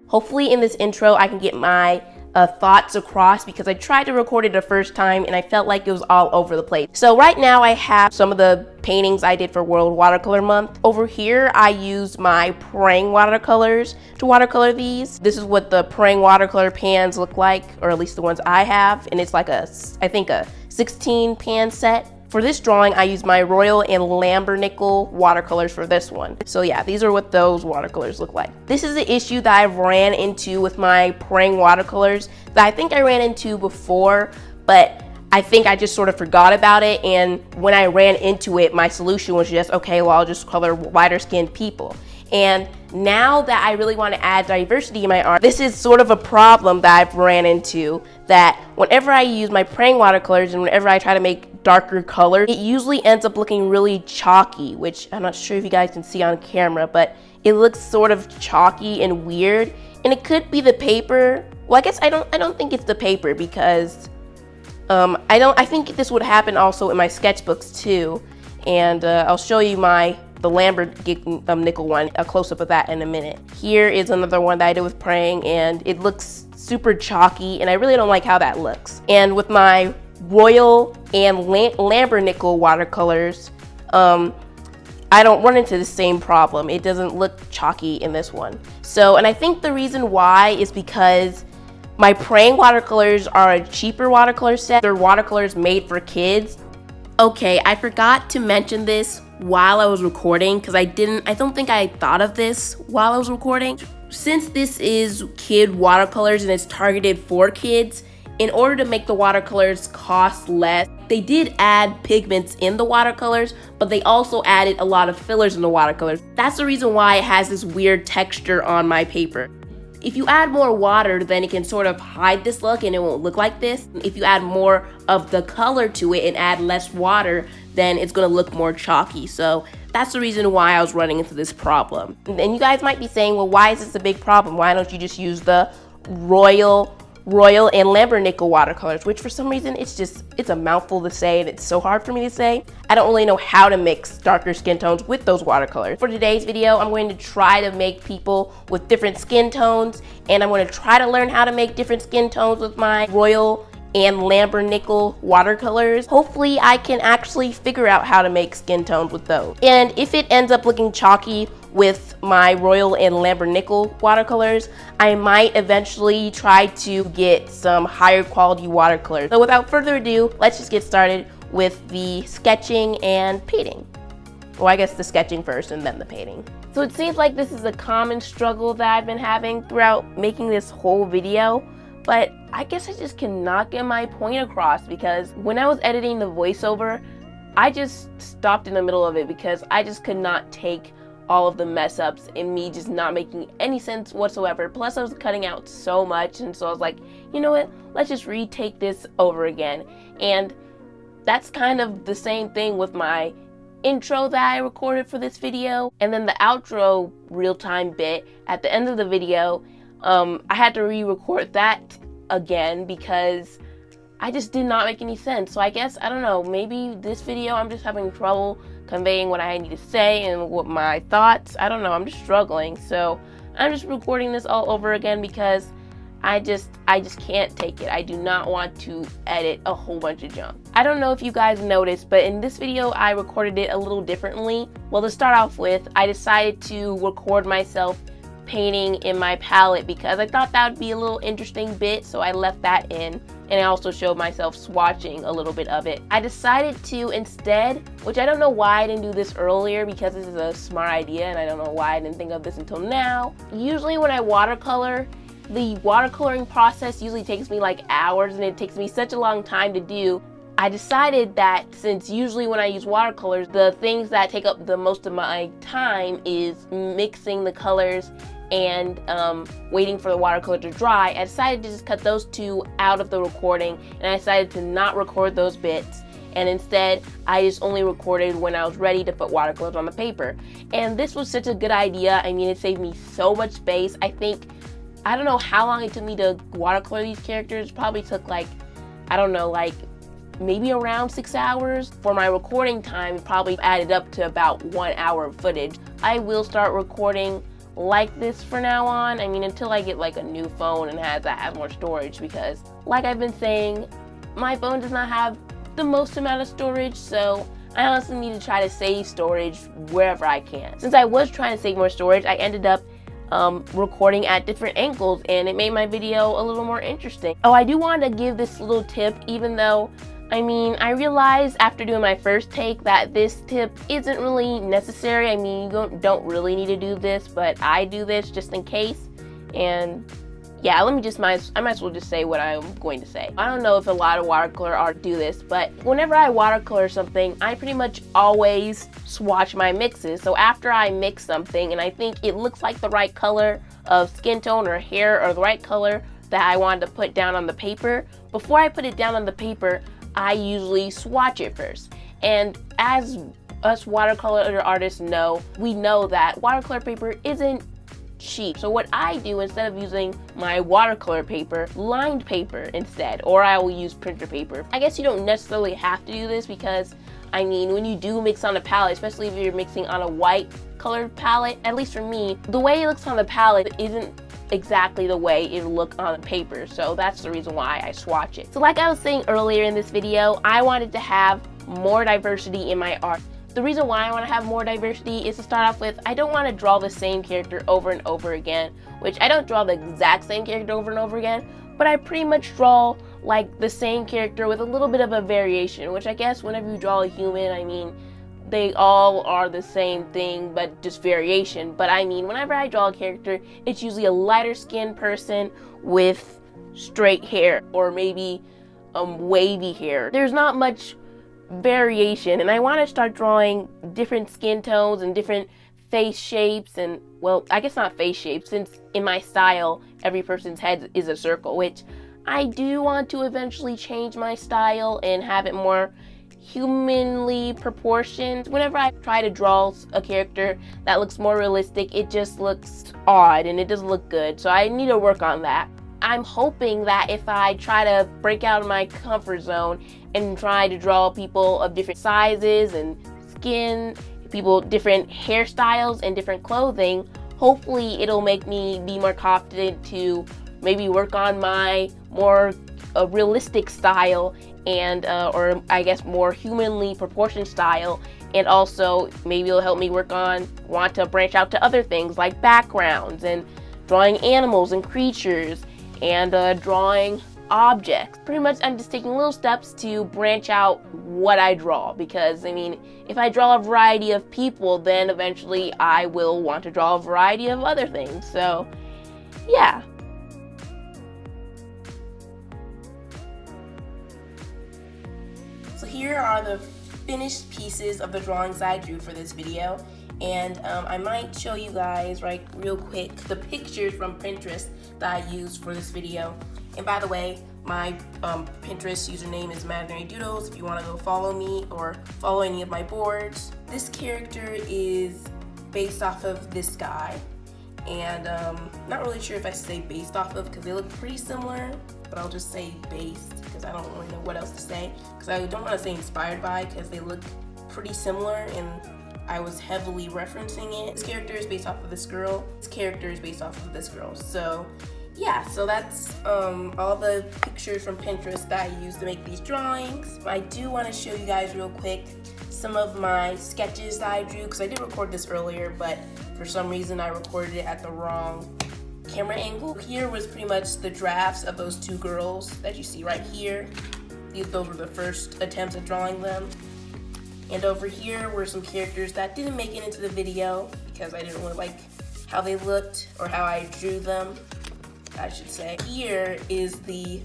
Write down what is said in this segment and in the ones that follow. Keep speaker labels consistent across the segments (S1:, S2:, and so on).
S1: Hopefully in this intro I can get my thoughts across, because I tried to record it the first time and I felt like it was all over the place. So right now I have some of the paintings I did for World Watercolor Month. Over here I used my Prang watercolors to watercolor these. This is what the Prang watercolor pans look like, or at least the ones I have, and it's like I think a 16 pan set. For this drawing, I used my Royal and Lambernickel watercolors for this one. So yeah, these are what those watercolors look like. This is the issue that I've ran into with my Prang watercolors that I think I ran into before, but I think I just sort of forgot about it, and when I ran into it, my solution was just, okay, well, I'll just color lighter skinned people. And now that I really want to add diversity in my art, this is sort of a problem that I've ran into, that whenever I use my Prang watercolors and whenever I try to make darker colors, it usually ends up looking really chalky, which I'm not sure if you guys can see on camera, but it looks sort of chalky and weird. And it could be the paper. Well, I guess I don't think it's the paper, because I think this would happen also in my sketchbooks too. And I'll show you the Lambernickel one, a close-up of that in a minute. Here is another one that I did with Prang, and it looks super chalky, and I really don't like how that looks. And with my Royal and Lambernickel watercolors, I don't run into the same problem. It doesn't look chalky in this one. So, and I think the reason why is because my Prang watercolors are a cheaper watercolor set. They're watercolors made for kids. Okay, I forgot to mention this while I was recording, because I don't think I thought of this while I was recording. Since this is kid watercolors and it's targeted for kids, in order to make the watercolors cost less, they did add pigments in the watercolors, but they also added a lot of fillers in the watercolors. That's the reason why it has this weird texture on my paper. If you add more water, then it can sort of hide this look and it won't look like this. If you add more of the color to it and add less water, then it's gonna look more chalky. So that's the reason why I was running into this problem. And you guys might be saying, well, why is this a big problem? Why don't you just use the Royal and Lambernickel watercolors, which for some reason it's a mouthful to say and it's so hard for me to say. I don't really know how to mix darker skin tones with those watercolors. For today's video, I'm going to try to make people with different skin tones, and I'm going to try to learn how to make different skin tones with my Royal and Lambernickel watercolors. Hopefully I can actually figure out how to make skin tones with those. And if it ends up looking chalky with my Royal and Lambernickel watercolors, I might eventually try to get some higher quality watercolors. So without further ado, let's just get started with the sketching and painting. Well, I guess the sketching first and then the painting. So it seems like this is a common struggle that I've been having throughout making this whole video, but I guess I just cannot get my point across, because when I was editing the voiceover, I just stopped in the middle of it because I just could not take all of the mess ups and me just not making any sense whatsoever. Plus I was cutting out so much, and so I was like, you know what, let's just retake this over again. And that's kind of the same thing with my intro that I recorded for this video, and then the outro real-time bit at the end of the video. I had to re-record that again because I just did not make any sense. So I guess, I don't know, maybe this video I'm just having trouble conveying what I need to say and what my thoughts. I don't know, I'm just struggling. So I'm just recording this all over again because I just can't take it. I do not want to edit a whole bunch of junk. I don't know if you guys noticed, but in this video I recorded it a little differently. Well, to start off with, I decided to record myself painting in my palette because I thought that would be a little interesting bit, so I left that in, and I also showed myself swatching a little bit of it. I decided to instead, which I don't know why I didn't do this earlier because this is a smart idea and I don't know why I didn't think of this until now. Usually when I watercolor, the watercoloring process usually takes me like hours, and it takes me such a long time to do. I decided that since usually when I use watercolors, the things that take up the most of my time is mixing the colors and waiting for the watercolor to dry, I decided to just cut those two out of the recording, and I decided to not record those bits, and instead I just only recorded when I was ready to put watercolors on the paper. And this was such a good idea. I mean, it saved me so much space. I don't know how long it took me to watercolor these characters. Probably took like, I don't know, like maybe around 6 hours. For my recording time, it probably added up to about 1 hour of footage. I will start recording like this for now on. I mean, until I get like a new phone and has more storage, because like I've been saying, my phone does not have the most amount of storage, so I honestly need to try to save storage wherever I can. Since I was trying to save more storage, I ended up recording at different angles, and it made my video a little more interesting. Oh, I do want to give this little tip, even though I mean, I realized after doing my first take that this tip isn't really necessary. I mean, you don't really need to do this, but I do this just in case. And yeah, I might as well just say what I'm going to say. I don't know if a lot of watercolor artists do this, but whenever I watercolor something, I pretty much always swatch my mixes. So after I mix something and I think it looks like the right color of skin tone or hair, or the right color that I wanted to put down on the paper, before I put it down on the paper, I usually swatch it first. And as us watercolor artists know, we know that watercolor paper isn't cheap. So what I do, instead of using my watercolor paper, lined paper instead, or I will use printer paper. I guess you don't necessarily have to do this, because I mean, when you do mix on a palette, especially if you're mixing on a white colored palette, at least for me, the way it looks on the palette isn't exactly the way it'll look on the paper, so that's the reason why I swatch it. So like I was saying earlier in this video, I wanted to have more diversity in my art. The reason why I want to have more diversity is to start off with, I don't want to draw the same character over and over again, which I don't draw the exact same character over and over again, but I pretty much draw like the same character with a little bit of a variation, which I guess whenever you draw a human, I mean, they all are the same thing, but just variation. But I mean, whenever I draw a character, it's usually a lighter skinned person with straight hair, or maybe wavy hair. There's not much variation, and I want to start drawing different skin tones and different face shapes, and well, I guess not face shapes, since in my style, every person's head is a circle, which I do want to eventually change my style and have it more humanly proportioned. Whenever I try to draw a character that looks more realistic, it just looks odd and it doesn't look good, so I need to work on that. I'm hoping that if I try to break out of my comfort zone and try to draw people of different sizes and skin, people different hairstyles and different clothing, hopefully it'll make me be more confident to maybe work on my more realistic style, and or I guess more humanly proportioned style, and also maybe it'll help me want to branch out to other things like backgrounds and drawing animals and creatures and drawing objects. Pretty much I'm just taking little steps to branch out what I draw, because I mean, if I draw a variety of people, then eventually I will want to draw a variety of other things. So yeah. So here are the finished pieces of the drawings I drew for this video, and I might show you guys real quick the pictures from Pinterest that I used for this video. And by the way, my Pinterest username is Imaginary Doodles if you want to go follow me or follow any of my boards. This character is based off of this guy, and not really sure if I say based off of because they look pretty similar, but I'll just say based because I don't really know what else to say, because I don't want to say inspired by because they look pretty similar and I was heavily referencing it. This character is based off of this girl. This character is based off of this girl. So yeah, so that's all the pictures from Pinterest that I used to make these drawings. I do want to show you guys real quick some of my sketches that I drew, because I did record this earlier, but for some reason I recorded it at the wrong camera angle. Here was pretty much the drafts of those two girls that you see right here. Those were the first attempts at drawing them. And over here were some characters that didn't make it into the video because I didn't really like how they looked or how I drew them, I should say. Here is the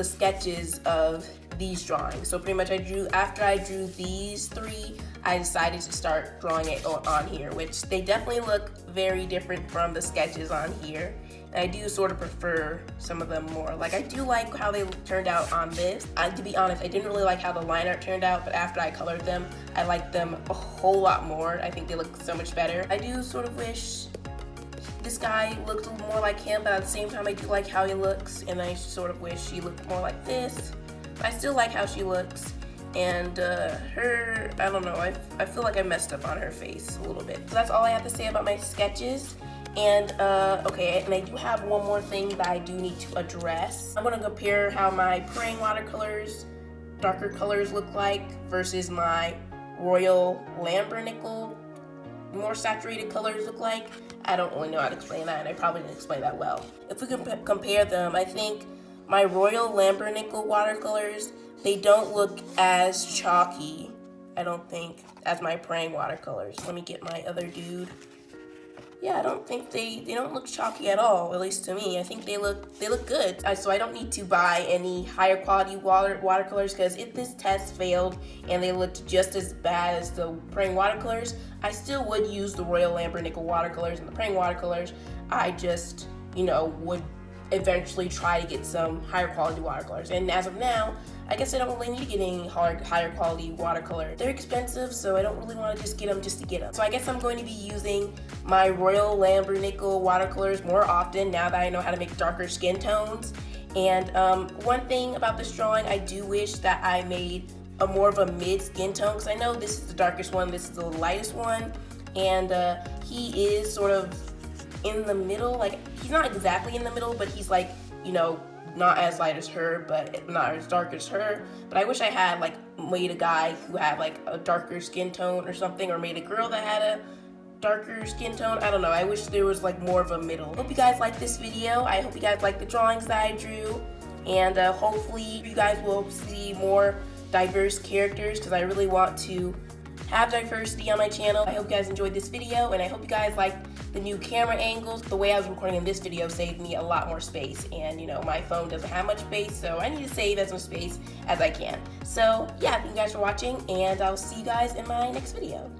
S1: sketches of these drawings. So pretty much after I drew these three, I decided to start drawing it on here, which they definitely look very different from the sketches on here. And I do sort of prefer some of them more. Like, I do like how they turned out on this. To be honest, I didn't really like how the line art turned out, but after I colored them, I liked them a whole lot more. I think they look so much better. I do sort of wish this guy looked a little more like him, but at the same time I do like how he looks, and I sort of wish she looked more like this. But I still like how she looks. And her, I don't know, I feel like I messed up on her face a little bit. So that's all I have to say about my sketches. And okay, and I do have one more thing that I do need to address. I'm gonna compare how my Praying watercolors, darker colors look like versus my Royal Lambernickel, more saturated colors look like. I don't really know how to explain that, and I probably didn't explain that well. If we can compare them, I think my Royal Lambernickel watercolors, they don't look as chalky, I don't think, as my Praying watercolors. Let me get my other dude. Yeah, I don't think they don't look chalky at all, at least to me. I think they look good. So I don't need to buy any higher quality watercolors, because if this test failed and they looked just as bad as the Praying watercolors, I still would use the Royal Lambernickel watercolors and the Praying watercolors. I just, would eventually try to get some higher quality watercolors. And as of now, I guess I don't really need to get any higher quality watercolor. They're expensive, so I don't really want to just get them just to get them. So I guess I'm going to be using my Royal Lambernickel watercolors more often now that I know how to make darker skin tones. And one thing about this drawing, I do wish that I made a more of a mid skin tone, because I know this is the darkest one, this is the lightest one, and he is sort of in the middle. Like, he's not exactly in the middle, but he's like, not as light as her, but not as dark as her. But I wish I had made a guy who had a darker skin tone or something, or made a girl that had a darker skin tone. I don't know. I wish there was more of a middle. Hope you guys liked this video. I hope you guys liked the drawings that I drew, and hopefully you guys will see more diverse characters, because I really want to have diversity on my channel. I hope you guys enjoyed this video, and I hope you guys liked the new camera angles. The way I was recording in this video saved me a lot more space, and my phone doesn't have much space, so I need to save as much space as I can. So yeah, thank you guys for watching, and I'll see you guys in my next video.